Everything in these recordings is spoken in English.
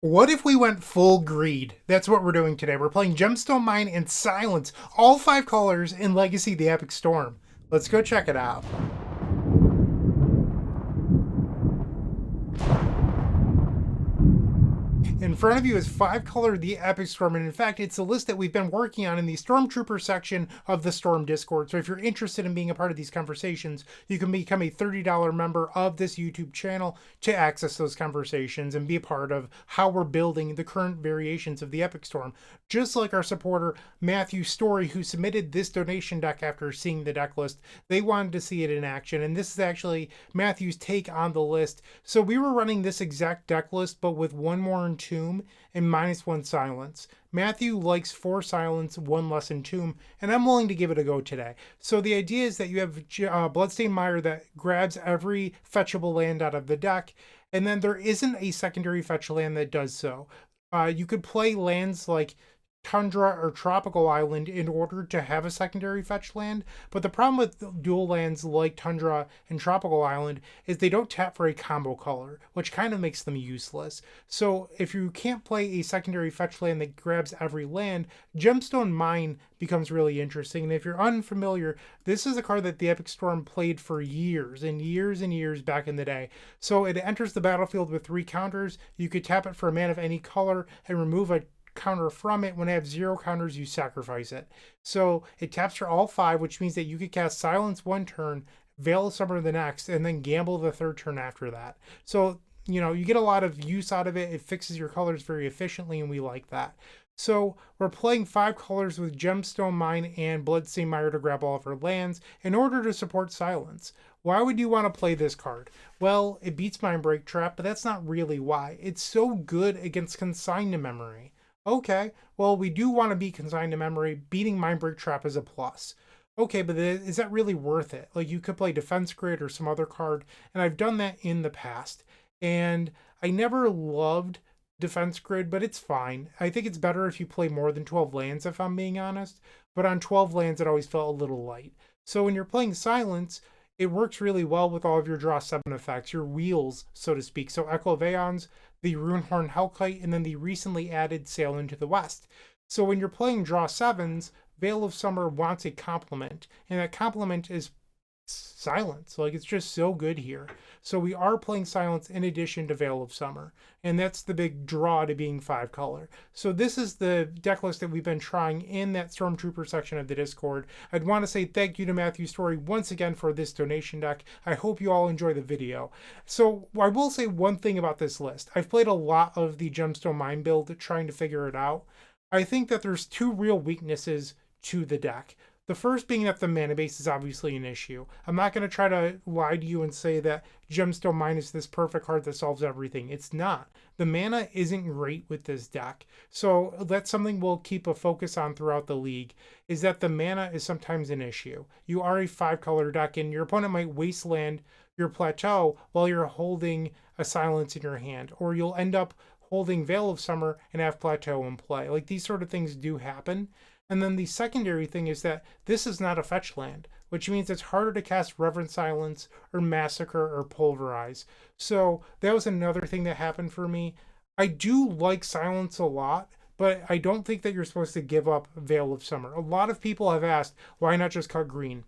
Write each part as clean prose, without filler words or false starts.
What if we went full greed? That's what we're doing today. We're playing Gemstone Mine and Silence, all 5 colors in Legacy the Epic Storm. Let's go check it out. In front of you is 5 color the Epic Storm, and in fact, it's a list that we've been working on in the Stormtrooper section of the Storm Discord. So if you're interested in being a part of these conversations, you can become a $30 member of this YouTube channel to access those conversations and be a part of how we're building the current variations of the Epic Storm. Just like our supporter, Matthew Story, who submitted this donation deck after seeing the deck list. They wanted to see it in action, and this is actually Matthew's take on the list. So we were running this exact deck list, but with one more Entomb and -1 silence. Matthew likes 4 silence, 1 less Entomb, and I'm willing to give it a go today. So the idea is that you have Bloodstained Mire that grabs every fetchable land out of the deck, and then there isn't a secondary fetch land that does so. You could play lands like Tundra or Tropical Island in order to have a secondary fetch land, but the problem with dual lands like Tundra and Tropical Island is they don't tap for a combo color, which kind of makes them useless. So if you can't play a secondary fetch land that grabs every land, Gemstone Mine becomes really interesting. And if you're unfamiliar, this is a card that the Epic Storm played for years and years and years back in the day. So it enters the battlefield with 3 counters. You could tap it for a mana of any color and remove a counter from it. When I have 0 counters, you sacrifice it. So it taps for all 5, which means that you could cast Silence 1 turn, Veil of Summer the next, and then gamble the 3rd turn after that. So, you get a lot of use out of it. It fixes your colors very efficiently, and we like that. So we're playing 5 colors with Gemstone Mine and Bloodstained Mire to grab all of our lands in order to support Silence. Why would you want to play this card? Well, it beats Mindbreak Trap, but that's not really why. It's so good against Consign to Memory. Okay, well, we do want to be Consigned to Memory. Beating Mindbreak Trap is a plus. Okay, but is that really worth it? Like, you could play Defense Grid or some other card, and I've done that in the past. And I never loved Defense Grid, but it's fine. I think it's better if you play more than 12 lands, if I'm being honest. But on 12 lands, it always felt a little light. So when you're playing Silence, it works really well with all of your draw 7 effects, your wheels, so to speak. So Echo of Eons, the Runehorn Hellkite, and then the recently added Sail into the West. So when you're playing draw 7s, Veil of Summer wants a complement, and that complement is Silence. Like, it's just so good here. So we are playing Silence in addition to Veil of Summer, and that's the big draw to being 5 color. So this is the deck list that we've been trying in that Stormtrooper section of the Discord. I'd want to say thank you to Matthew Story once again for this donation deck. I hope you all enjoy the video. So I will say one thing about this list. I've played a lot of the Gemstone Mine build trying to figure it out. I think that there's 2 real weaknesses to the deck. The first being that the mana base is obviously an issue. I'm not going to try to lie to you and say that Gemstone Mine is this perfect card that solves everything. It's not. The mana isn't great with this deck. So that's something we'll keep a focus on throughout the league, is that the mana is sometimes an issue. You are a 5-color deck, and your opponent might wasteland your plateau while you're holding a Silence in your hand, or you'll end up holding Veil of Summer and have plateau in play. Like, these sort of things do happen. And then the secondary thing is that this is not a fetch land, which means it's harder to cast Reverent Silence or Massacre or Pulverize. So that was another thing that happened for me. I do like Silence a lot, but I don't think that you're supposed to give up Veil of Summer. A lot of people have asked, why not just cut green?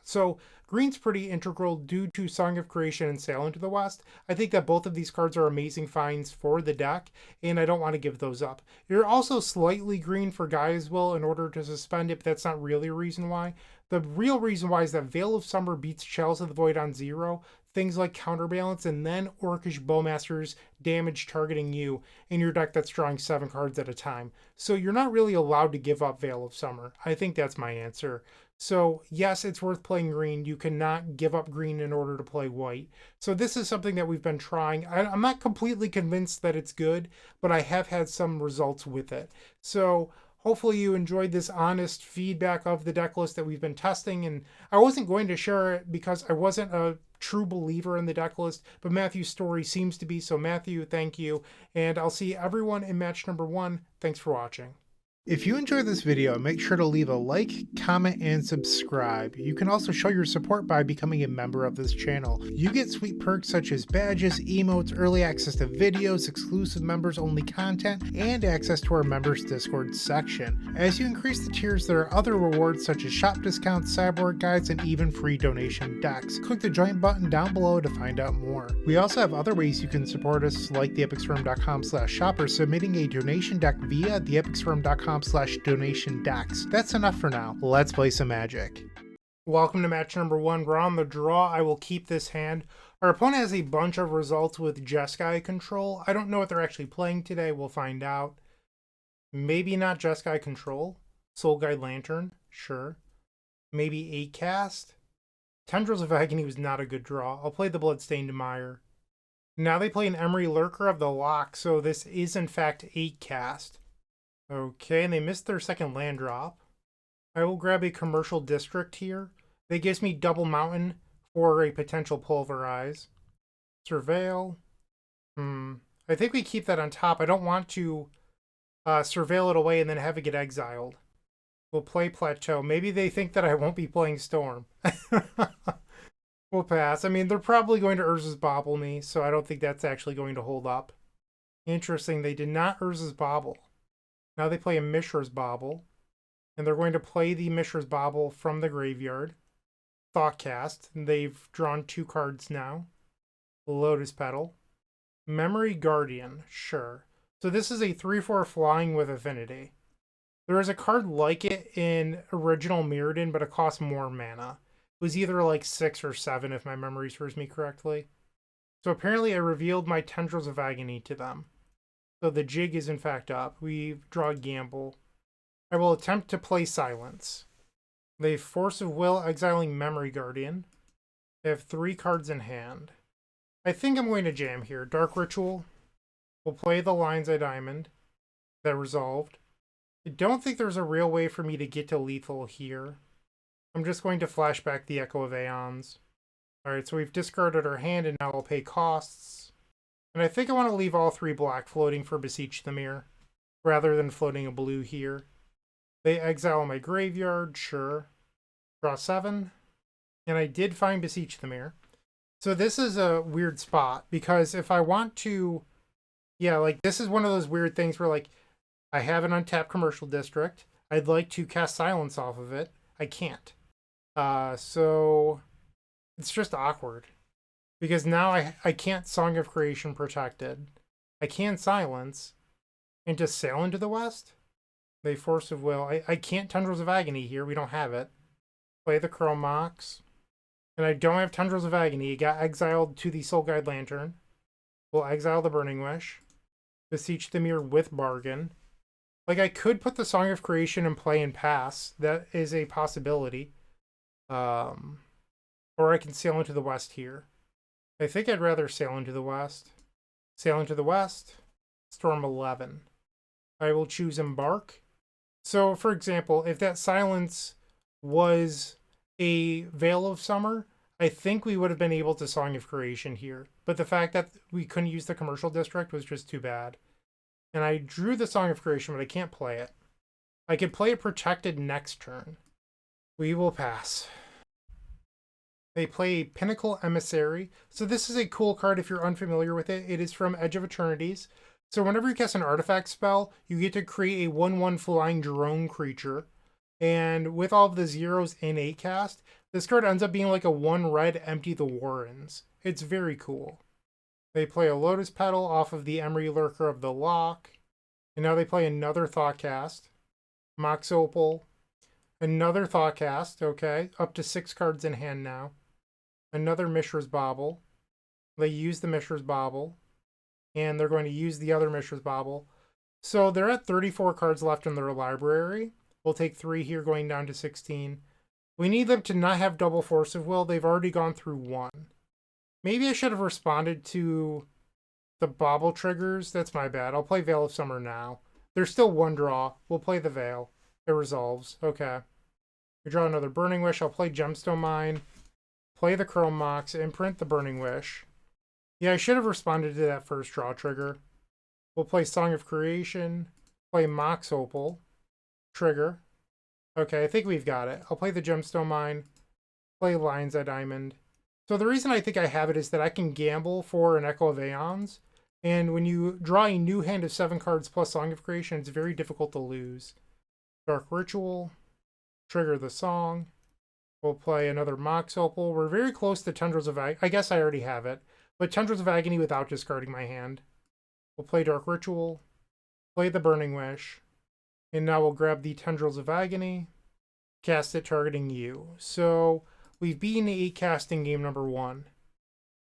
So green's pretty integral due to Song of Creation and Sail into the West. I think that both of these cards are amazing finds for the deck, and I don't want to give those up. You're also slightly green for Gaia's Will in order to suspend it, but that's not really a reason why. The real reason why is that Veil of Summer beats Chalice of the Void on 0, things like Counterbalance, and then Orcish Bowmaster's damage targeting you in your deck that's drawing 7 cards at a time. So you're not really allowed to give up Veil of Summer. I think that's my answer. So yes, it's worth playing green. You cannot give up green in order to play white. So this is something that we've been trying. I'm not completely convinced that it's good, but I have had some results with it. So hopefully you enjoyed this honest feedback of the deck list that we've been testing. And I wasn't going to share it because I wasn't a true believer in the deck list, but Matthew's story seems to be. So Matthew, thank you. And I'll see everyone in match number 1. Thanks for watching. If you enjoyed this video, make sure to leave a like, comment, and subscribe. You can also show your support by becoming a member of this channel. You get sweet perks such as badges, emotes, early access to videos, exclusive members only content, and access to our members Discord section. As you increase the tiers, there are other rewards such as shop discounts, sideboard guides, and even free donation decks. Click the join button down below to find out more. We also have other ways you can support us, like theepicstorm.com/shop or submitting a donation deck via theepicstorm.com/donation decks. That's enough for now. Let's play some Magic. Welcome to match number 1. We're on the draw. I will keep this hand. Our opponent has a bunch of results with Jeskai control. I don't know what they're actually playing today. We'll find out. Maybe not Jeskai control. Soul Guide Lantern. Sure. Maybe 8 cast. Tendrils of Agony was not a good draw. I'll play the Bloodstained Mire. Now they play an Emery Lurker of the Lock, so this is in fact 8 cast. Okay, and they missed their second land drop. I will grab a Commercial District here. That gives me double Mountain for a potential Pulverize. Surveil. I think we keep that on top. I don't want to surveil it away and then have it get exiled. We'll play Plateau. Maybe they think that I won't be playing Storm. We'll pass. I mean, they're probably going to Urza's Bobble me, so I don't think that's actually going to hold up. Interesting, they did not Urza's Bobble. Now they play a Mishra's Bobble, and they're going to play the Mishra's Bobble from the graveyard. Thoughtcast, they've drawn 2 cards now. Lotus Petal. Memory Guardian, sure. So this is a 3/4 flying with Affinity. There is a card like it in original Mirrodin, but it costs more mana. It was either like 6 or 7 if my memory serves me correctly. So apparently I revealed my Tendrils of Agony to them. So the jig is in fact up. We draw a Gamble. I will attempt to play Silence. They have Force of Will, exiling Memory Guardian. They have 3 cards in hand. I think I'm going to jam here. Dark Ritual. We'll play the Lion's Eye Diamond. That resolved. I don't think there's a real way for me to get to lethal here. I'm just going to flashback the Echo of Eons. Alright, so we've discarded our hand and now I'll pay costs. And I think I want to leave all 3 black floating for Beseech the Mirror, rather than floating a blue here. They exile my graveyard, sure. Draw 7. And I did find Beseech the Mirror. So this is a weird spot, because if I want to... Yeah, like this is one of those weird things where like, I have an untapped Commercial District. I'd like to cast Silence off of it. I can't. So it's just awkward. Because now I can't Song of Creation Protected. I can Silence. And just Sail into the West? They Force of Will. I can't Tendrils of Agony here. We don't have it. Play the Chrome Mox. And I don't have Tendrils of Agony. It got exiled to the Soul Guide Lantern. We'll exile the Burning Wish. Beseech the Mirror with Bargain. Like, I could put the Song of Creation in play and pass. That is a possibility. Or I can Sail into the West here. I think I'd rather Sail into the West. Sail into the West. Storm 11. I will choose Embark. So, for example, if that Silence was a Veil of Summer, I think we would have been able to Song of Creation here. But the fact that we couldn't use the Commercial District was just too bad. And I drew the Song of Creation, but I can't play it. I could play it protected next turn. We will pass. They play Pinnacle Emissary. So this is a cool card if you're unfamiliar with it. It is from Edge of Eternities. So whenever you cast an artifact spell, you get to create a 1/1 flying drone creature. And with all of the zeros in 8 cast, this card ends up being like a 1 red Empty the Warrens. It's very cool. They play a Lotus Petal off of the Emery Lurker of the Lock. And now they play another Thoughtcast. Mox Opal. Another Thoughtcast, okay. Up to 6 cards in hand now. Another Mishra's Bobble. They use the Mishra's Bobble. And they're going to use the other Mishra's Bobble. So they're at 34 cards left in their library. We'll take 3 here, going down to 16. We need them to not have double Force of Will. They've already gone through 1. Maybe I should have responded to the Bobble triggers. That's my bad. I'll play Veil of Summer now. There's still 1 draw. We'll play the Veil. It resolves. Okay. We draw another Burning Wish. I'll play Gemstone Mine. Play the Chrome Mox. Imprint the Burning Wish. Yeah, I should have responded to that first draw trigger. We'll play Song of Creation. Play Mox Opal. trigger. Okay, I think we've got it. I'll play the Gemstone Mine, play Lion's Eye Diamond. So the reason I think I have it is that I can gamble for an Echo of Eons, and when you draw a new hand of 7 cards plus Song of Creation, it's very difficult to lose. Dark Ritual, trigger the song. We'll play another Mox Opal. We're very close to Tendrils of Agony. I guess I already have it, but Tendrils of Agony without discarding my hand. We'll play Dark Ritual, play the Burning Wish, and now we'll grab the Tendrils of Agony, cast it targeting you. So we've beaten 8 casting game number 1.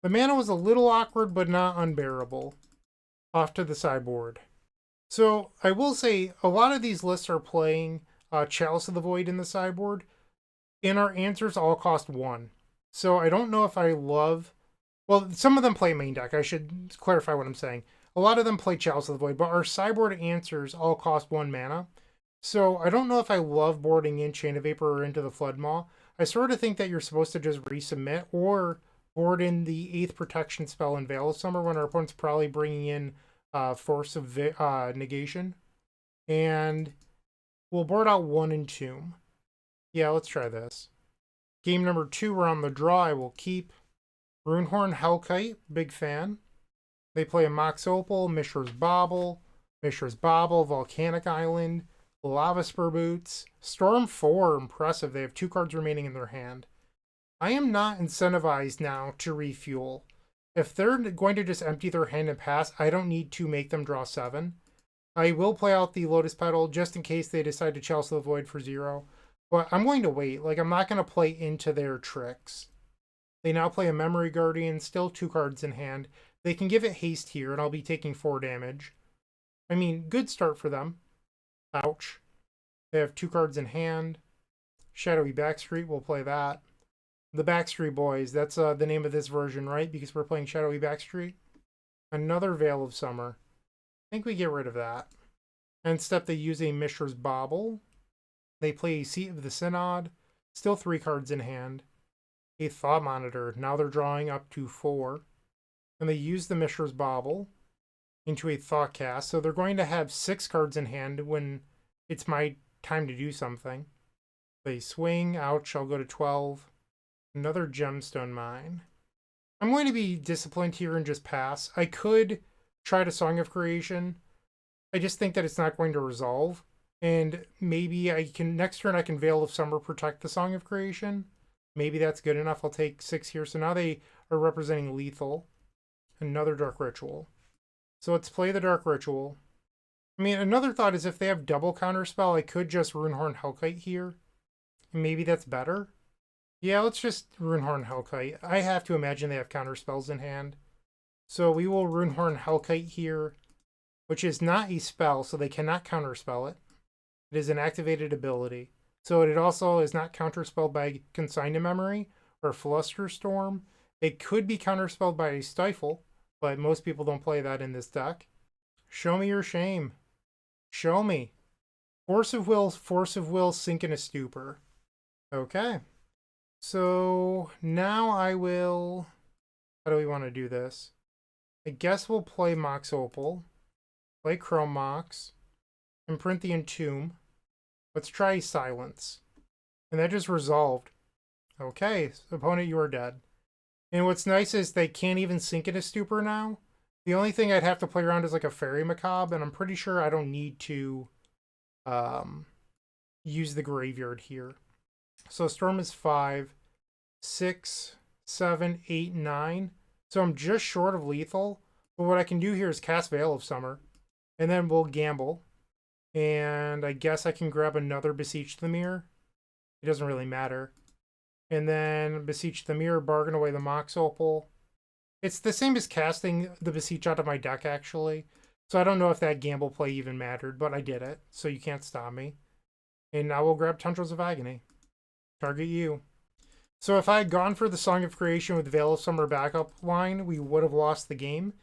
The mana was a little awkward, but not unbearable. Off to the sideboard. So I will say a lot of these lists are playing Chalice of the Void in the sideboard, and our answers all cost 1. So I don't know if I love... Well, some of them play main deck. I should clarify what I'm saying. A lot of them play Chalice of the Void, but our sideboard answers all cost 1 mana. So I don't know if I love boarding in Chain of Vapor or into the Flood Maw. I sort of think that you're supposed to just resubmit or board in the 8th protection spell in Veil of Summer when our opponent's probably bringing in Force of Negation. And we'll board out 1 Entomb. Yeah, let's try this. Game number 2, we're on the draw. I will keep Runehorn Hellkite, big fan. They play a Mox Opal, Mishra's Bauble, Volcanic Island, Lava Spur Boots, Storm 4, impressive. They have 2 cards remaining in their hand. I am not incentivized now to refuel. If they're going to just empty their hand and pass, I don't need to make them draw 7. I will play out the Lotus Petal just in case they decide to Chalice of the Void for 0. But I'm going to wait. Like, I'm not going to play into their tricks. They now play a Memory Guardian, still 2 cards in hand. They can give it haste here, and I'll be taking 4 damage. I mean, good start for them. Ouch. They have 2 cards in hand. Shadowy Backstreet, we'll play that. The Backstreet Boys, that's the name of this version, right? Because we're playing Shadowy Backstreet. Another Veil of Summer. I think we get rid of that. And instead they use a Mishra's Bauble. They play a Seat of the Synod. Still 3 cards in hand. A Thought Monitor. Now they're drawing up to 4. And they use the Mishra's Bauble into a Thought Cast. So they're going to have 6 cards in hand when it's my time to do something. They swing. Ouch, I'll go to 12. Another Gemstone Mine. I'm going to be disciplined here and just pass. I could try to Song of Creation. I just think that it's not going to resolve. And maybe I can, next turn I can Veil of Summer protect the Song of Creation. Maybe that's good enough. I'll take 6 here. So now they are representing lethal. Another Dark Ritual. So let's play the Dark Ritual. I mean, another thought is if they have double counterspell, I could just Runehorn Hellkite here. And maybe that's better. Yeah, let's just Runehorn Hellkite. I have to imagine they have counterspells in hand. So we will Runehorn Hellkite here, which is not a spell, so they cannot counterspell it. It is an activated ability. So it also is not counterspelled by Consign to Memory or Flusterstorm. It could be counterspelled by a Stifle, but most people don't play that in this deck. Show me your shame. Show me. Force of Will, Sink in a Stupor. Okay. So now I will... How do we want to do this? I guess we'll play Mox Opal. Play Chrome Mox. Imprint the Entomb. Let's try Silence. And that just resolved. Okay, opponent, you are dead. And what's nice is they can't even Sink in a Stupor now. The only thing I'd have to play around is like a Fairy Macabre, and I'm pretty sure I don't need to use the graveyard here. So Storm is 5, 6, 7, 8, 9. So I'm just short of lethal. But what I can do here is cast Veil of Summer. And then we'll gamble. And I guess I can grab another Beseech the Mirror. It doesn't really matter. And then Beseech the Mirror, bargain away the Mox Opal. It's the same as casting the Beseech out of my deck, actually. So I don't know if that gamble play even mattered, but I did it. So you can't stop me. And now we'll grab Tendrils of Agony. Target you. So if I had gone for the Song of Creation with Veil of Summer backup line, we would have lost the game.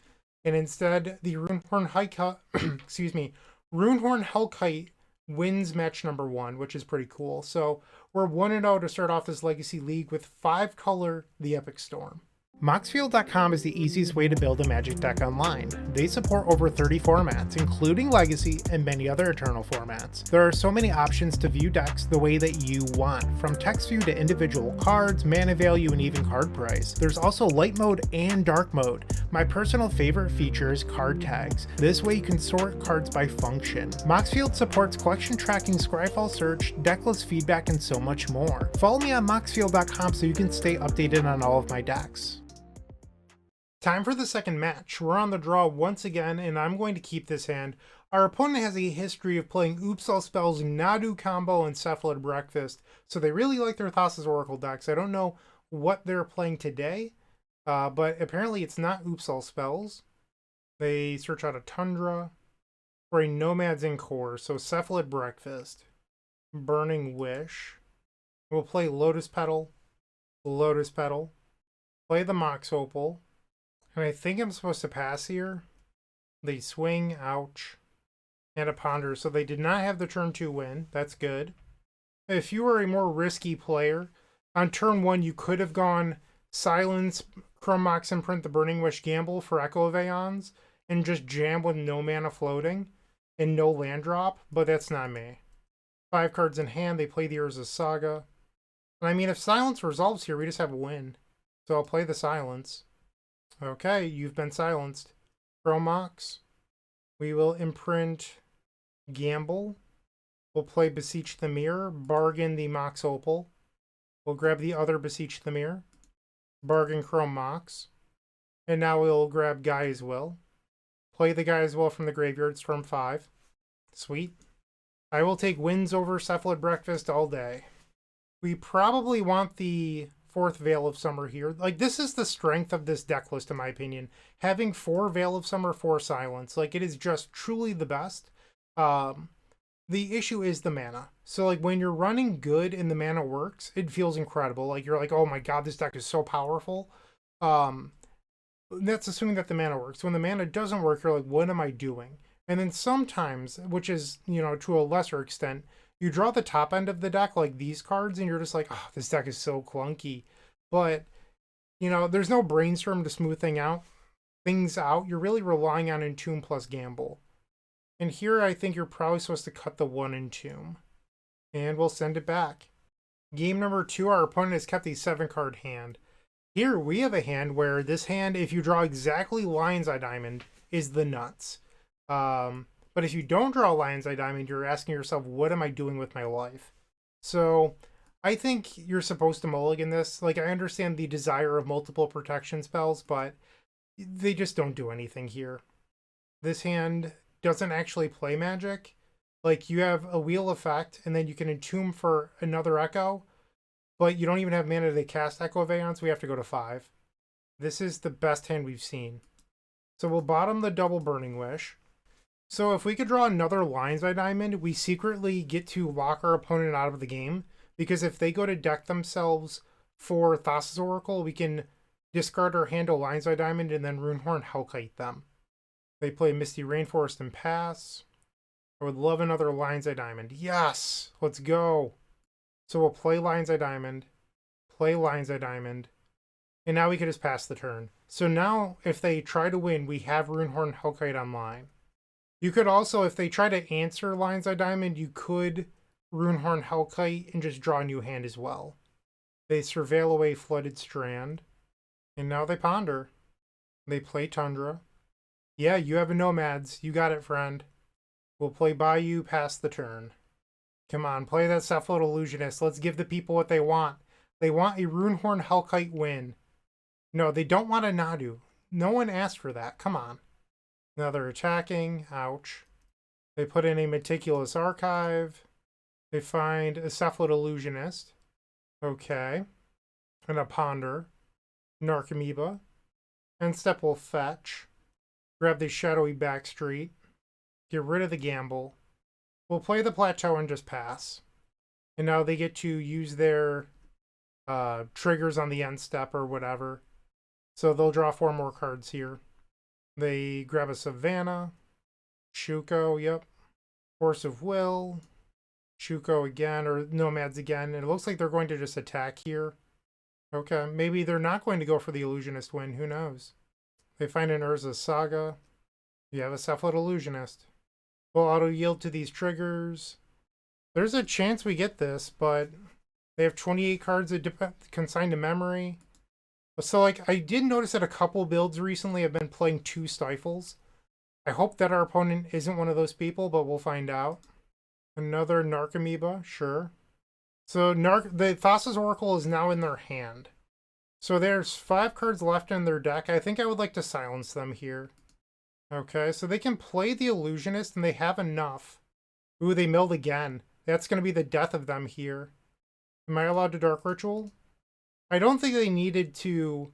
And instead, the Runehorn Hellkite, excuse me, Runehorn Hellkite wins match number 1, which is pretty cool. So we're 1-0 to start off this Legacy League with 5-color The Epic Storm. Moxfield.com is the easiest way to build a Magic deck online. They support over 30 formats, including Legacy and many other Eternal formats. There are so many options to view decks the way that you want, from text view to individual cards, mana value, and even card price. There's also light mode and dark mode. My personal favorite feature is card tags. This way you can sort cards by function. Moxfield supports collection tracking, Scryfall search, decklist feedback, and so much more. Follow me on Moxfield.com so you can stay updated on all of my decks. Time for the second match. We're on the draw once again, and I'm going to keep this hand. Our opponent has a history of playing Oops All Spells, Nadu Combo, and Cephalid Breakfast, so they really like their Thassa's Oracle decks. I don't know what they're playing today, but apparently it's not Oops All Spells. They search out a Tundra for a Nomads in Core, so Cephalid Breakfast, Burning Wish. We'll play Lotus Petal, play the Mox Opal. And I think I'm supposed to pass here. They swing, ouch, and a ponder. So they did not have the turn 2 win. That's good. If you were a more risky player, on turn 1 you could have gone Silence, Chrome Mox Imprint, the Burning Wish Gamble for Echo of Eons, and just jam with no mana floating and no land drop, but that's not me. 5 cards in hand, they play the Urza's Saga. And I mean, if Silence resolves here, we just have a win. So I'll play the Silence. Okay, you've been silenced. Chrome Mox. We will imprint Gamble. We'll play Beseech the Mirror. Bargain the Mox Opal. We'll grab the other Beseech the Mirror. Bargain Chrome Mox. And now we'll grab Gaia's Will. Play the Gaia's Will from the graveyard. Storm 5. Sweet. I will take wins over Cephalid Breakfast all day. We probably want the 4th Veil of Summer here. Like, this is the strength of this deck list, in my opinion. Having 4 Veil of Summer, 4 Silence. Like, it is just truly the best. The issue is the mana. So, like, when you're running good and the mana works, it feels incredible. Like, you're like, oh my god, this deck is so powerful. That's assuming that the mana works. When the mana doesn't work, you're like, what am I doing? And then sometimes, which is, you know, to a lesser extent, you draw the top end of the deck, like these cards, and you're just like, oh, this deck is so clunky. But, you know, there's no brainstorm to smooth things out. You're really relying on Entomb plus Gamble. And here I think you're probably supposed to cut the 1 Entomb. And we'll send it back. Game number 2, our opponent has kept a 7-card hand. Here we have a hand where this hand, if you draw exactly Lion's Eye Diamond, is the nuts. But if you don't draw Lion's Eye Diamond, you're asking yourself, what am I doing with my life? So I think you're supposed to mulligan this. Like, I understand the desire of multiple protection spells, but they just don't do anything here. This hand doesn't actually play Magic. Like, you have a Wheel effect, and then you can Entomb for another Echo, but you don't even have mana to cast Echo of Eons, so we have to go to 5. This is the best hand we've seen. So we'll bottom the double Burning Wish. So if we could draw another Lion's Eye Diamond, we secretly get to lock our opponent out of the game, because if they go to deck themselves for Thassa's Oracle, we can discard our hand to Lion's Eye Diamond and then Runehorn Hellkite them. They play Misty Rainforest and pass. I would love another Lion's Eye Diamond. Yes! Let's go! So we'll play Lion's Eye Diamond, play Lion's Eye Diamond, and now we can just pass the turn. So now, if they try to win, we have Runehorn Hellkite online. You could also, if they try to answer Lion's Eye Diamond, you could Runehorn Hellkite and just draw a new hand as well. They surveil away Flooded Strand. And now they ponder. They play Tundra. Yeah, you have a Nomads. You got it, friend. We'll play Bayou, pass the turn. Come on, play that Cephalid Illusionist. Let's give the people what they want. They want a Runehorn Hellkite win. No, they don't want a Nadu. No one asked for that. Come on. Now they're attacking. Ouch. They put in a Meticulous Archive. They find a Cephalid Illusionist. Okay. And a Ponder. Narcomoeba. And Step will fetch. Grab the Shadowy Backstreet. Get rid of the Gamble. We'll play the Plateau and just pass. And now they get to use their triggers on the end step or whatever. So they'll draw 4 more cards here. They grab a Savannah, Shuko, yep, Force of Will, Shuko again, or Nomads again, and it looks like they're going to just attack here. Okay, maybe they're not going to go for the Illusionist win. Who knows? They find an Urza Saga. You have a Cephalid Illusionist. We'll auto-yield to these triggers. There's a chance we get this, but they have 28 cards that consigned to memory. So, like, I did notice that a couple builds recently have been playing 2 Stifles. I hope that our opponent isn't one of those people, but we'll find out. Another Narcomoeba, sure. So the Thassa's Oracle is now in their hand. So there's 5 cards left in their deck. I think I would like to silence them here. Okay, so they can play the Illusionist, and they have enough. Ooh, they milled again. That's going to be the death of them here. Am I allowed to Dark Ritual? I don't think they needed to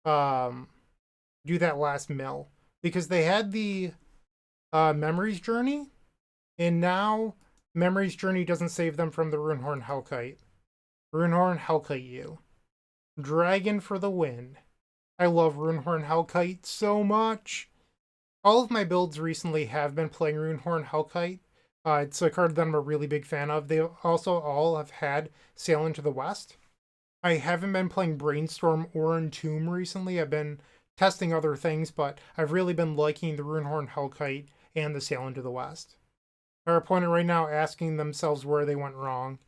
do that last mill, because they had the Memories Journey, and now Memories Journey doesn't save them from the Runehorn Hellkite. Runehorn Hellkite you. Dragon for the win. I love Runehorn Hellkite so much. All of my builds recently have been playing Runehorn Hellkite. It's a card that I'm a really big fan of. They also all have had Sail into the West. I haven't been playing Brainstorm or Entomb recently. I've been testing other things, but I've really been liking the Runehorn Hellkite and the Sail into the West. Our opponent right now asking themselves where they went wrong.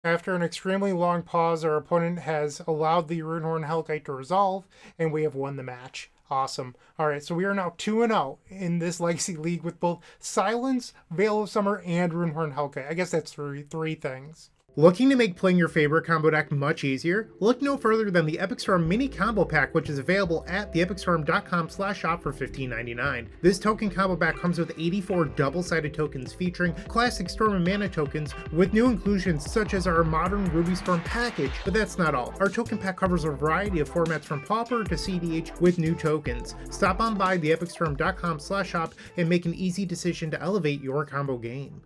After an extremely long pause, our opponent has allowed the Runehorn Hellkite to resolve, and we have won the match. Awesome. All right, so we are now 2-0 in this Legacy League with both Silence, Veil of Summer, and Runehorn Hellkite. I guess that's three things. Looking to make playing your favorite combo deck much easier? Look no further than the Epic Storm Mini Combo Pack, which is available at theepicstorm.com/shop for $15.99. This token combo pack comes with 84 double-sided tokens featuring classic Storm and Mana tokens with new inclusions such as our modern Ruby Storm package, but that's not all. Our token pack covers a variety of formats from Pauper to CDH with new tokens. Stop on by theepicstorm.com/shop and make an easy decision to elevate your combo game.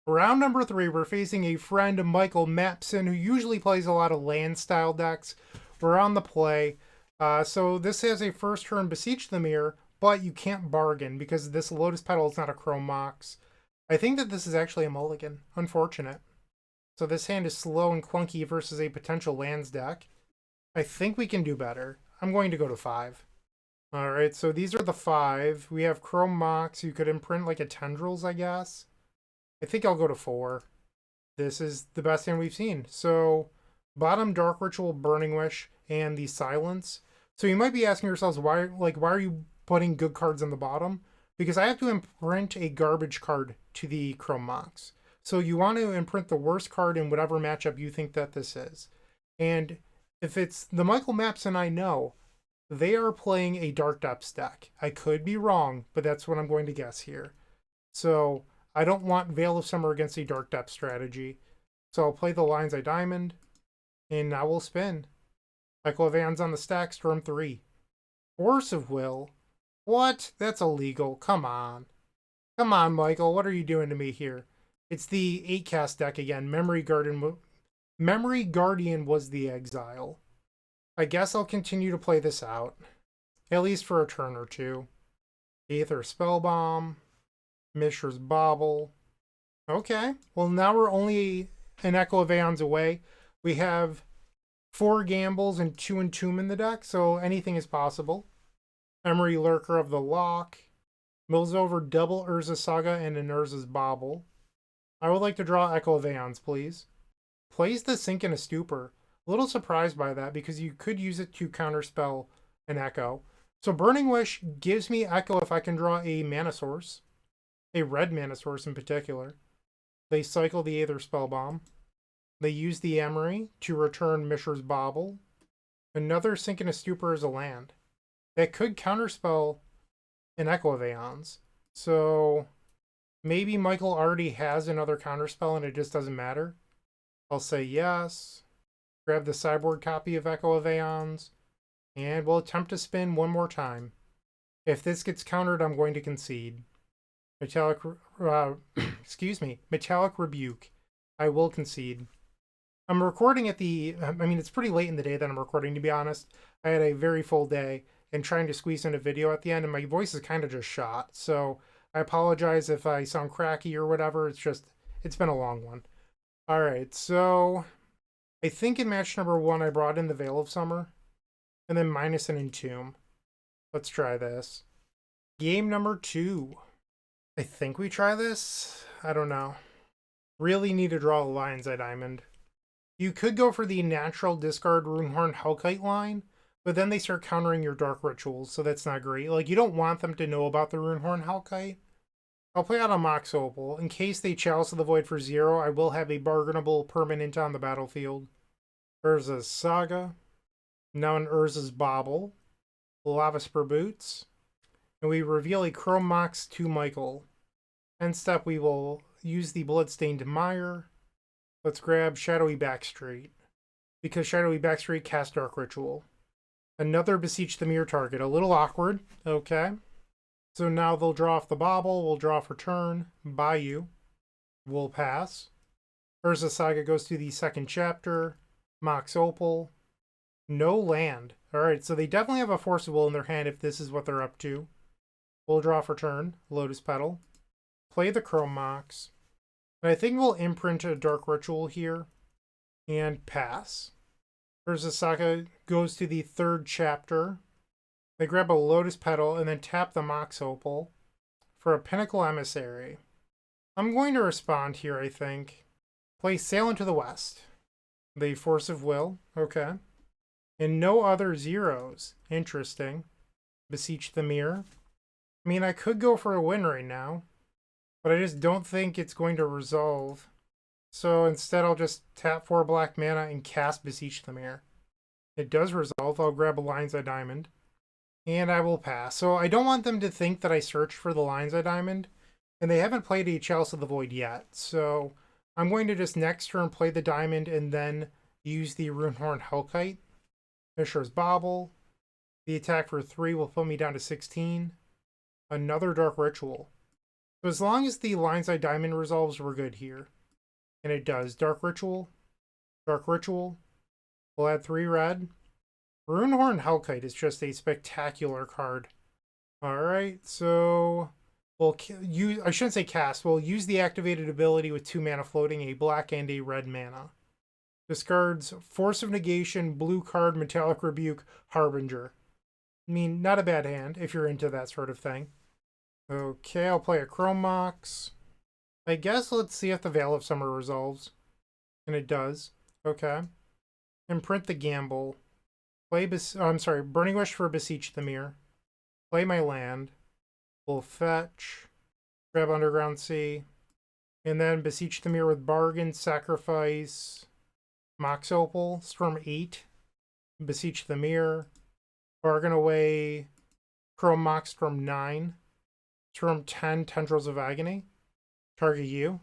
Round number 3, we're facing a friend, Michael Mapson, who usually plays a lot of land-style decks. We're on the play. So this has a first turn Beseech the Mirror, but you can't bargain because this Lotus Petal is not a Chrome Mox. I think that this is actually a mulligan. Unfortunate. So this hand is slow and clunky versus a potential lands deck. I think we can do better. I'm going to go to 5. Alright, so these are the 5. We have Chrome Mox. You could imprint like a Tendrils, I guess. I think I'll go to 4. This is the best hand we've seen. So, bottom Dark Ritual, Burning Wish, and the Silence. So you might be asking yourselves, why are you putting good cards on the bottom? Because I have to imprint a garbage card to the Chrome Mox. So you want to imprint the worst card in whatever matchup you think that this is. And if it's the Michael Mapson I know, they are playing a Dark Depths deck. I could be wrong, but that's what I'm going to guess here. So I don't want Veil of Summer against a Dark Depth strategy. So I'll play the Lion's Eye Diamond, and now we'll spin. Echo of Eons on the stack, Storm 3. Force of Will? What? That's illegal. Come on. Come on, Michael. What are you doing to me here? It's the 8-cast deck again. Memory Guardian was the exile. I guess I'll continue to play this out. At least for a turn or two. Aether Spellbomb. Mishra's Bauble. Okay, well now we're only an Echo of Eons away. We have 4 Gambles and 2 Entomb in the deck, so anything is possible. Emery Lurker of the Lock. Mills over double Urza Saga and an Urza's Bauble. I would like to draw Echo of Eons, please. Plays the Sink in a Stupor. A little surprised by that because you could use it to counterspell an Echo. So Burning Wish gives me Echo if I can draw a mana source. A red mana source in particular. They cycle the Aether Spellbomb. They use the Emery to return Mishra's Bauble. Another Sink in a Stupor is a land. That could counterspell an Echo of Eons. So maybe Michael already has another counterspell and it just doesn't matter. I'll say yes. Grab the sideboard copy of Echo of Eons. And we'll attempt to spin one more time. If this gets countered, I'm going to concede. Metallic Rebuke. I will concede. I'm recording at it's pretty late in the day that I'm recording, to be honest. I had a very full day and trying to squeeze in a video at the end, and my voice is kind of just shot. So I apologize if I sound cracky or whatever. It's been a long one. All right, so I think in match number 1 I brought in the Veil of Summer, and then minus an Entomb. Let's try this. Game number 2. I think we try this. I don't know. Really need to draw a Lion's Eye Diamond. You could go for the natural discard Runehorn Hellkite line, but then they start countering your Dark Rituals, so that's not great. Like, you don't want them to know about the Runehorn Hellkite. I'll play out a Mox Opal. In case they Chalice of the Void for 0, I will have a bargainable permanent on the battlefield. Urza's Saga. Now an Urza's Bauble. Lava Spur Boots. And we reveal a Chrome Mox to Michael. End step, we will use the Bloodstained Mire. Let's grab Shadowy Backstreet. Because Shadowy Backstreet casts Dark Ritual. Another Beseech the Mirror target. A little awkward. Okay. So now they'll draw off the Bauble. We'll draw for turn. Bayou. We'll pass. Urza's Saga goes to the second chapter. Mox Opal. No land. Alright, so they definitely have a Force of Will in their hand if this is what they're up to. We'll draw for turn. Lotus Petal. Play the Chrome Mox. And I think we'll imprint a Dark Ritual here. And pass. Urza's Saga goes to the third chapter. They grab a Lotus Petal and then tap the Mox Opal for a Pinnacle Emissary. I'm going to respond here, I think. Play Sail into the West. The Force of Will. Okay. And no other zeros. Interesting. Beseech the Mirror. I mean, I could go for a win right now, but I just don't think it's going to resolve. So instead, I'll just tap 4 black mana and cast Beseech the Mirror. It does resolve. I'll grab a Lion's Eye Diamond. And I will pass. So I don't want them to think that I searched for the Lion's Eye Diamond. And they haven't played a Chalice of the Void yet. So I'm going to just next turn play the Diamond and then use the Runehorn Hellkite. Mishra's Bauble. The attack for 3 will put me down to 16. Another Dark Ritual. So as long as the Lion's Eye Diamond resolves, we're good here. And it does. Dark Ritual. Dark Ritual. We'll add 3 red. Runehorn Hellkite is just a spectacular card. Alright, so we'll use, I shouldn't say cast, we'll use the activated ability with 2 mana floating, a black and a red mana. Discards Force of Negation, blue card, Metallic Rebuke, Harbinger. I mean, not a bad hand if you're into that sort of thing. Okay, I'll play a Chrome Mox. I guess let's see if the Veil of Summer resolves. And it does. Okay. Imprint the Gamble. Play Burning Wish for Beseech the Mirror. Play my land. We'll fetch. Grab Underground Sea. And then Beseech the Mirror with Bargain, Sacrifice. Mox Opal. Storm 8. Beseech the Mirror. Bargain away. Chrome Mox Storm 9. Storm 10, Tendrils of Agony. Target you.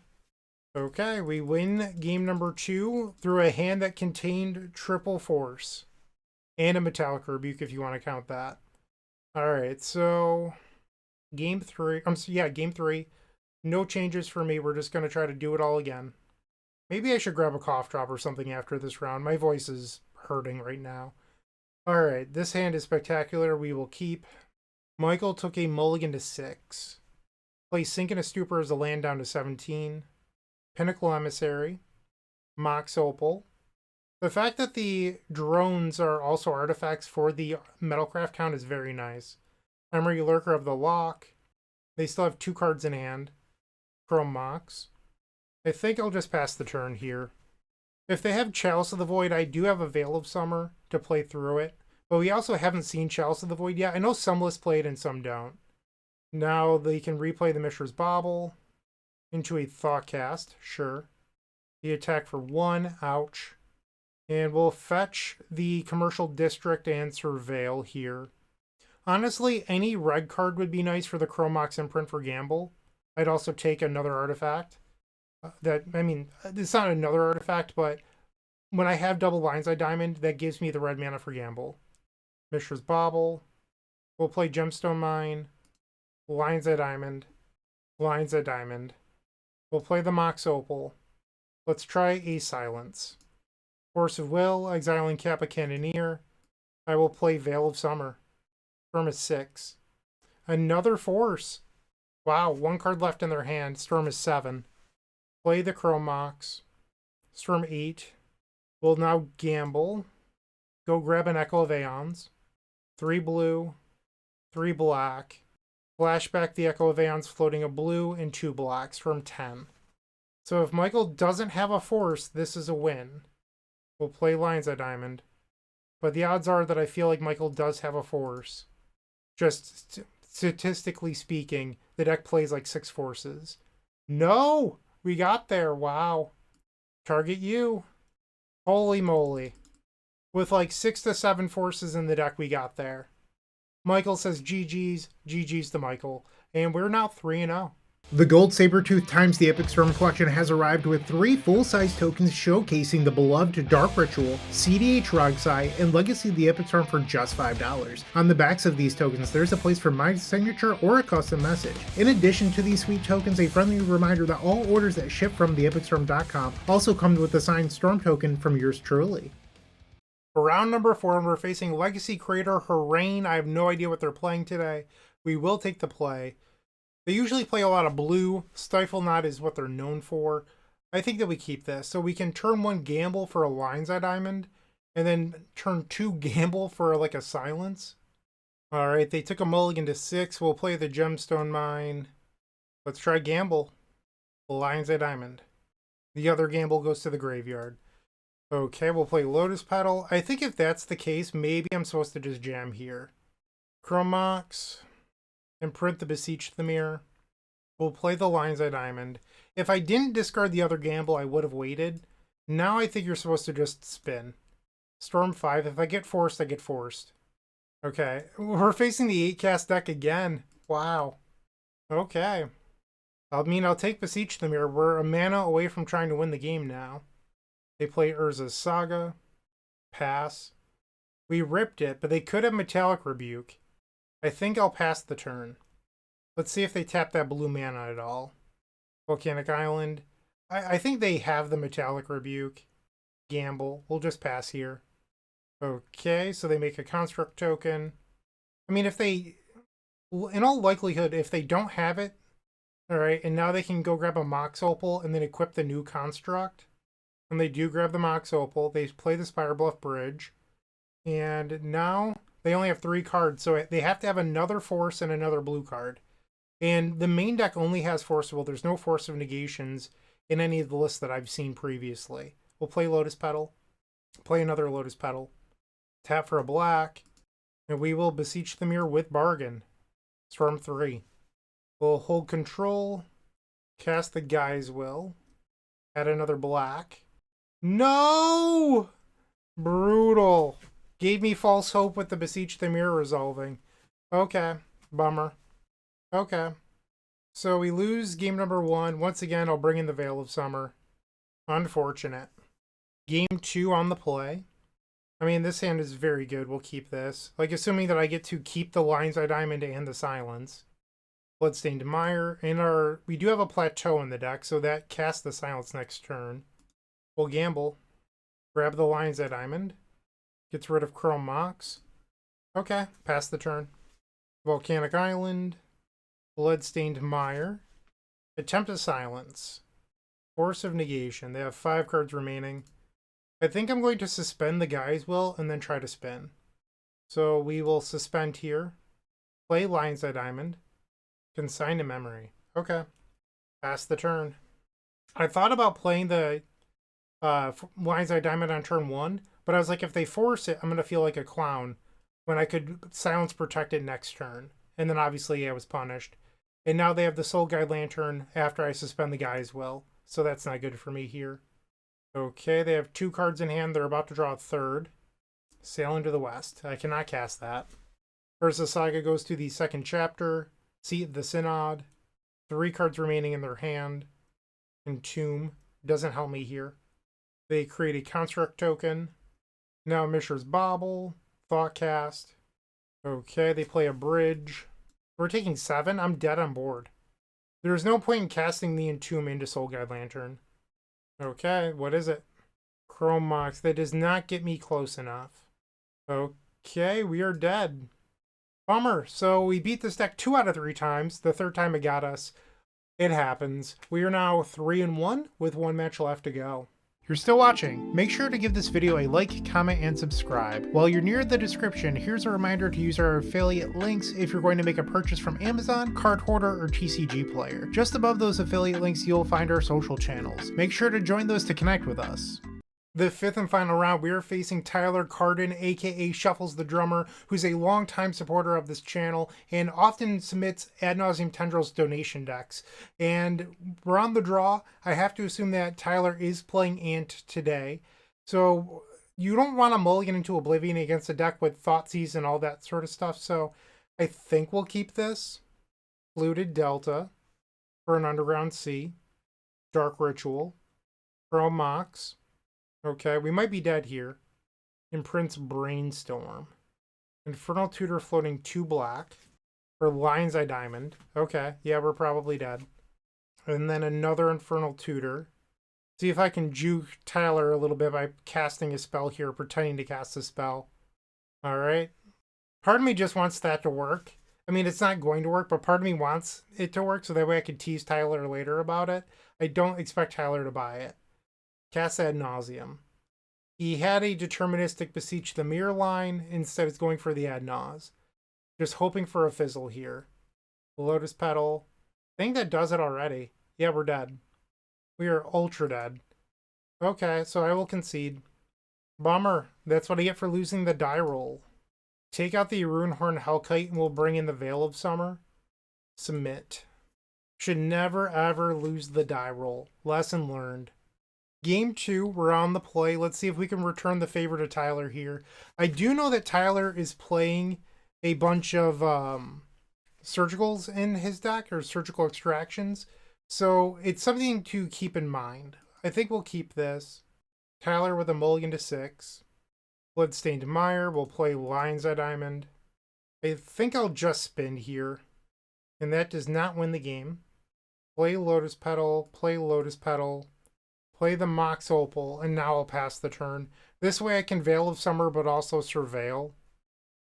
Okay, we win game number 2 through a hand that contained triple force. And a Metallic Rebuke if you want to count that. Alright, so game 3. Game 3. No changes for me. We're just going to try to do it all again. Maybe I should grab a cough drop or something after this round. My voice is hurting right now. Alright, this hand is spectacular. We will keep. Michael took a mulligan to 6. Play Sink in a Stupor as a land down to 17. Pinnacle Emissary. Mox Opal. The fact that the drones are also artifacts for the Metalcraft count is very nice. Memory Lurker of the Lock. They still have 2 cards in hand. Chrome Mox. I think I'll just pass the turn here. If they have Chalice of the Void, I do have a Veil of Summer to play through it. But we also haven't seen Chalice of the Void yet. I know some lists play it and some don't. Now they can replay the Mishra's Bauble into a Thoughtcast. Sure. The attack for 1. Ouch. And we'll fetch the Commercial District and Surveil here. Honestly, any red card would be nice for the Chrome Mox imprint for Gamble. I'd also take another artifact. It's not another artifact, but when I have double Lion's Eye Diamond, that gives me the red mana for Gamble. Mishra's Bauble. We'll play Gemstone Mine. Lion's Eye Diamond. Lion's Eye Diamond. We'll play the Mox Opal. Let's try a Silence. Force of Will, exiling Kappa Cannoneer. I will play Veil of Summer. Storm is 6. Another Force. Wow, 1 card left in their hand. Storm is 7. Play the Chrome Mox. Storm 8. We'll now gamble. Go grab an Echo of Eons. 3 blue, 3 black. Flashback the Echo of Eons, floating a blue and 2 blacks from 10. So if Michael doesn't have a force, this is a win. We'll play Lion's Eye Diamond. But the odds are that I feel like Michael does have a force. Just statistically speaking, the deck plays like 6 forces. No! We got there. Wow. Target you. Holy moly. With like 6 to 7 forces in the deck, we got there. Michael says GG's. GG's to Michael. And we're now 3-0. The Gold Sabertooth times the Epic Storm collection has arrived with 3 full-size tokens showcasing the beloved Dark Ritual, CDH Rogsai, and Legacy of the Epic Storm for just $5. On the backs of these tokens, there's a place for my signature or a custom message. In addition to these sweet tokens, a friendly reminder that all orders that ship from theepicstorm.com also come with a signed Storm token from yours truly. For round number 4, we're facing Legacy Creator Harain. I have no idea what they're playing today. We will take the play. They usually play a lot of blue. Stifle Knot is what they're known for. I think that we keep this. So we can turn 1 gamble for a Lion's Eye Diamond, and then turn 2 gamble for like a Silence. Alright, they took a mulligan to 6. We'll play the Gemstone Mine. Let's try gamble. Lion's Eye Diamond. The other gamble goes to the graveyard. Okay, we'll play Lotus Petal. I think if that's the case, maybe I'm supposed to just jam here. Chrome Mox. And print the Beseech the Mirror. We'll play the Lion's Eye Diamond. If I didn't discard the other gamble, I would have waited. Now I think you're supposed to just spin. Storm 5. If I get forced, I get forced. Okay. We're facing the 8-cast deck again. Wow. Okay. I mean, I'll take Beseech the Mirror. We're a mana away from trying to win the game now. They play Urza's Saga. Pass. We ripped it, but they could have Metallic Rebuke. I think I'll pass the turn. Let's see if they tap that blue mana at all. Volcanic Island. I think they have the Metallic Rebuke. Gamble. We'll just pass here. Okay, so they make a Construct token. I mean, if they... In all likelihood, if they don't have it, alright, and now they can go grab a Mox Opal and then equip the new Construct. And they do grab the Mox Opal. They play the Spirebluff Bridge. And now... They only have 3 cards, so they have to have another Force and another blue card. And the main deck only has Forcible. There's no Force of Negations in any of the lists that I've seen previously. We'll play Lotus Petal. Play another Lotus Petal. Tap for a black. And we will Beseech the Mirror with Bargain. Storm 3. We'll hold control. Cast the Guy's Will. Add another black. No! Brutal. Gave me false hope with the Beseech the Mirror resolving. Okay. Bummer. Okay. So we lose game number 1. Once again, I'll bring in the Veil of Summer. Unfortunate. Game 2 on the play. I mean, this hand is very good. We'll keep this. Like, assuming that I get to keep the Lion's Eye Diamond and the Silence. Bloodstained Mire. And we do have a Plateau in the deck, so that casts the Silence next turn. We'll gamble. Grab the Lion's Eye Diamond. Gets rid of Chrome Mox. Okay, pass the turn. Volcanic Island. Bloodstained Mire. Attempt to Silence. Force of Negation. They have 5 cards remaining. I think I'm going to suspend the Guy's Will and then try to spin. So we will suspend here. Play Lion's Eye Diamond. Consign to Memory. Okay. Pass the turn. I thought about playing the Lion's Eye Diamond on turn 1. But I was like, if they force it, I'm going to feel like a clown when I could Silence Protect it next turn. And then obviously I was punished. And now they have the Soul Guide Lantern after I suspend the Guy's Will. So that's not good for me here. Okay, they have 2 cards in hand. They're about to draw a 3rd. Sail into the West. I cannot cast that. Urza's Saga goes to the 2nd chapter. Seat of the Synod. 3 cards remaining in their hand. Entomb. Doesn't help me here. They create a Construct token. Now Mishra's Bauble, Thoughtcast. Okay, they play a Bridge. We're taking 7. I'm dead on board. There's no point in casting the Entomb into Soul Guide Lantern. Okay, what is it? Chrome Mox. That does not get me close enough. Okay, we are dead. Bummer. So we beat this deck 2 out of 3 times. The 3rd time it got us. It happens. We are now 3-1 with 1 match left to go. you're still watching, make sure to give this video a like, comment, and subscribe. While you're near the description, here's a reminder to use our affiliate links if you're going to make a purchase from Amazon, Card Hoarder, or TCG Player. Just above those affiliate links, you'll find our social channels. Make sure to join those to connect with us. The fifth and final round, we are facing Tyler Carden, aka Shuffles the Drummer, who's a longtime supporter of this channel and often submits Ad Nauseam Tendrils donation decks. And we're on the draw. I have to assume that Tyler is playing Ant today. So you don't want to mulligan into Oblivion against a deck with Thoughtseize and all that sort of stuff. So I think we'll keep this. Fluted Delta for an Underground Sea. Dark Ritual. Chrome Mox. Okay, we might be dead here. Imprints Brainstorm. Infernal Tutor floating 2 black. For Lion's Eye Diamond. Okay, yeah, we're probably dead. And then another Infernal Tutor. See if I can juke Tyler a little bit by casting a spell here, pretending to cast a spell. Alright. Part of me just wants that to work. I mean, it's not going to work, but part of me wants it to work so that way I could tease Tyler later about it. I don't expect Tyler to buy it. Cast Ad Nauseam. He had a deterministic Beseech the Mirror line. Instead, it's going for the Ad Naus. Just hoping for a fizzle here. Lotus Petal. I think that does it already. Yeah, we're dead. We are ultra dead. Okay, so I will concede. Bummer. That's what I get for losing the die roll. Take out the Runehorn Hellkite and we'll bring in the Veil of Summer. Submit. Should never ever lose the die roll. Lesson learned. Game 2, we're on the play. Let's see if we can return the favor to Tyler here. I do know that Tyler is playing a bunch of surgicals in his deck, or surgical extractions. So it's something to keep in mind. I think we'll keep this. Tyler with a mulligan to 6. Bloodstained Mire. We'll play Lion's Eye Diamond. I think I'll just spin here. And that does not win the game. Play Lotus Petal. Play Lotus Petal. Play the Mox Opal, and now I'll pass the turn. This way I can Veil of Summer, but also Surveil.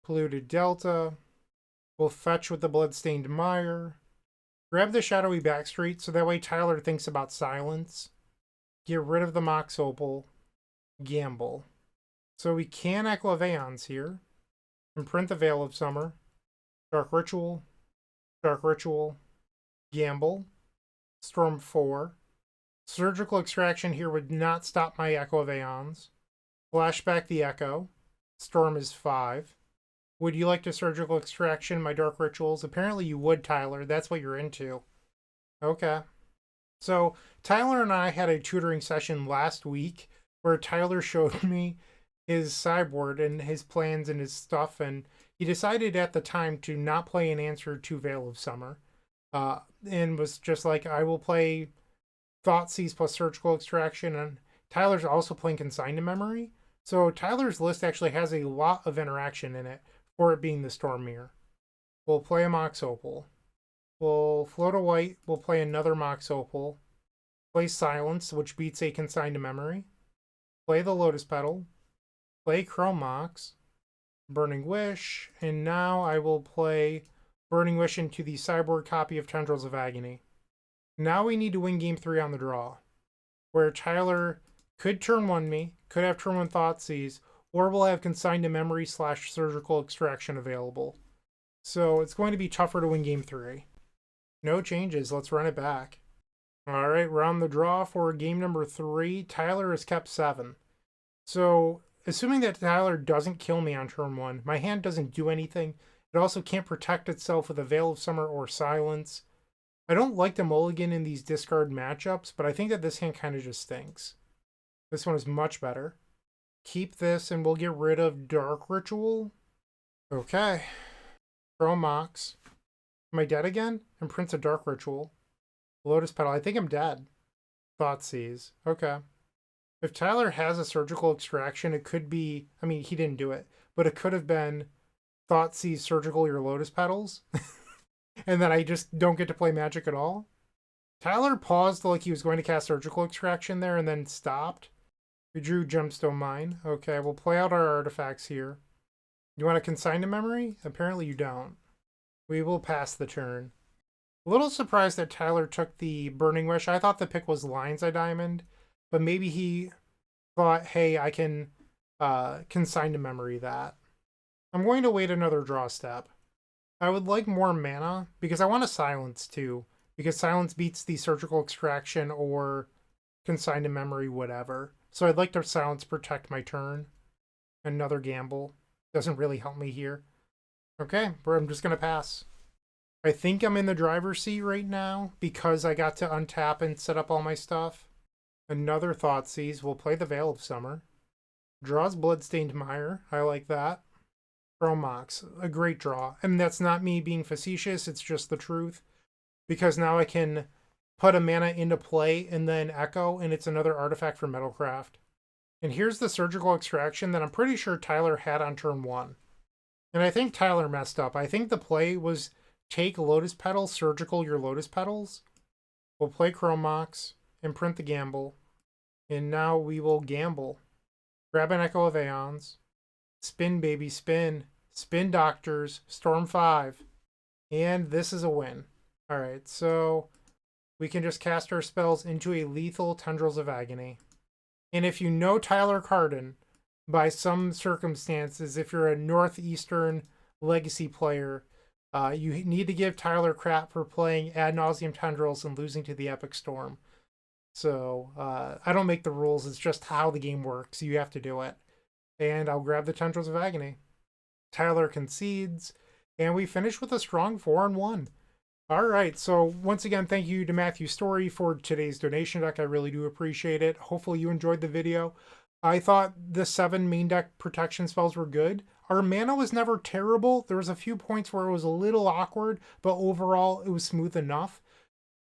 Polluted Delta. We'll fetch with the Bloodstained Mire. Grab the Shadowy Backstreet, so that way Tyler thinks about Silence. Get rid of the Mox Opal. Gamble. So we can Echo of Eons here. Imprint the Veil of Summer. Dark Ritual. Dark Ritual. Gamble. Storm 4. Surgical Extraction here would not stop my Echo of Eons. Flashback the Echo. Storm is 5. Would you like to Surgical Extraction my Dark Rituals? Apparently you would, Tyler. That's what you're into. Okay. So Tyler and I had a tutoring session last week where Tyler showed me his sideboard and his plans and his stuff, and he decided at the time to not play an answer to Veil of Summer. And was just like, I will play Thoughtseize plus Surgical Extraction, and Tyler's also playing Consigned to Memory. So Tyler's list actually has a lot of interaction in it for it being the Storm Mirror. We'll play a Mox Opal. We'll float a white. We'll play another Mox Opal. Play Silence, which beats a Consigned to Memory. Play the Lotus Petal. Play Chrome Mox. Burning Wish. And now I will play Burning Wish into the sideboard copy of Tendrils of Agony. Now we need to win game 3 on the draw, where Tyler could turn 1 me, could have turn 1 Thoughtseize, or we'll have Consigned to Memory / Surgical Extraction available. So it's going to be tougher to win game 3. No changes. Let's run it back. All right, we're on the draw for game number 3. Tyler has kept 7. So assuming that Tyler doesn't kill me on turn 1, my hand doesn't do anything. It also can't protect itself with a Veil of Summer or Silence. I don't like the mulligan in these discard matchups, but I think that this hand kind of just stinks. This one is much better. Keep this and we'll get rid of Dark Ritual. Okay. Chrome Mox. Am I dead again? Imprints a Dark Ritual. Lotus Petal. I think I'm dead. Thoughtseize. Okay. If Tyler has a Surgical Extraction, it could be... I mean, he didn't do it, but it could have been Thoughtseize, Surgical, your Lotus Petals. And then I just don't get to play Magic at all. Tyler paused like he was going to cast Surgical Extraction there and then stopped. We drew Gemstone Mine. Okay, we'll play out our artifacts here. You want to consign to memory? Apparently you don't. We will pass the turn. A little surprised that Tyler took the Burning Wish. I thought the pick was Lion's Eye Diamond, but maybe he thought, hey, I can consign to memory that. I'm going to wait another draw step. I would like more mana because I want to silence too, because silence beats the surgical extraction or consign to memory, whatever. So I'd like to silence protect my turn. Another gamble. Doesn't really help me here. Okay, I'm just going to pass. I think I'm in the driver's seat right now because I got to untap and set up all my stuff. Another Thoughtseize. We'll play the Veil of Summer. Draws Bloodstained Mire. I like that. Chromox. A great draw. And that's not me being facetious. It's just the truth. Because now I can put a mana into play and then Echo, and it's another artifact for Metalcraft. And here's the Surgical Extraction that I'm pretty sure Tyler had on turn 1. And I think Tyler messed up. I think the play was take Lotus Petals, Surgical your Lotus Petals. We'll play Chromox and print the gamble. And now we will gamble. Grab an Echo of Eons. Spin, baby, spin. Spin Doctors. Storm 5. And this is a win. Alright, so we can just cast our spells into a lethal Tendrils of Agony. And if you know Tyler Carden, by some circumstances, if you're a Northeastern Legacy player, you need to give Tyler crap for playing Ad Nauseam Tendrils and losing to the Epic Storm. So I don't make the rules. It's just how the game works. You have to do it. And I'll grab the Tendrils of Agony. Tyler concedes. And we finish with a strong 4-1. All right. So once again, thank you to Matthew Story for today's donation deck. I really do appreciate it. Hopefully you enjoyed the video. I thought the 7 main deck protection spells were good. Our mana was never terrible. There was a few points where it was a little awkward, but overall it was smooth enough.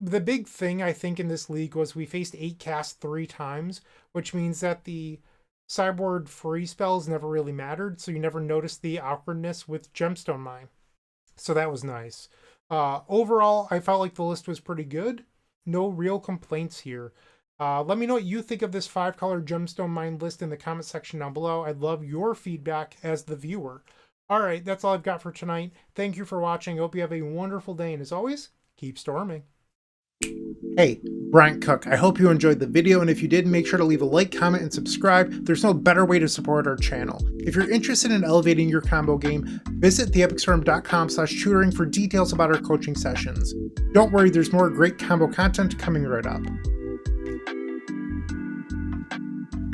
The big thing I think in this league was we faced 8 casts 3 times, which means that the sideboard free spells never really mattered, so you never noticed the awkwardness with Gemstone Mine. So that was nice. Overall, I felt like the list was pretty good. No real complaints here. Let me know what you think of this 5-color Gemstone Mine list in the comment section down below. I'd love your feedback as the viewer. All right, that's all I've got for tonight. Thank you for watching. I hope you have a wonderful day, and as always, keep storming. Hey, Bryant Cook. I hope you enjoyed the video, and if you did, make sure to leave a like, comment, and subscribe. There's no better way to support our channel. If you're interested in elevating your combo game, visit theepicstorm.com/tutoring for details about our coaching sessions. Don't worry, there's more great combo content coming right up.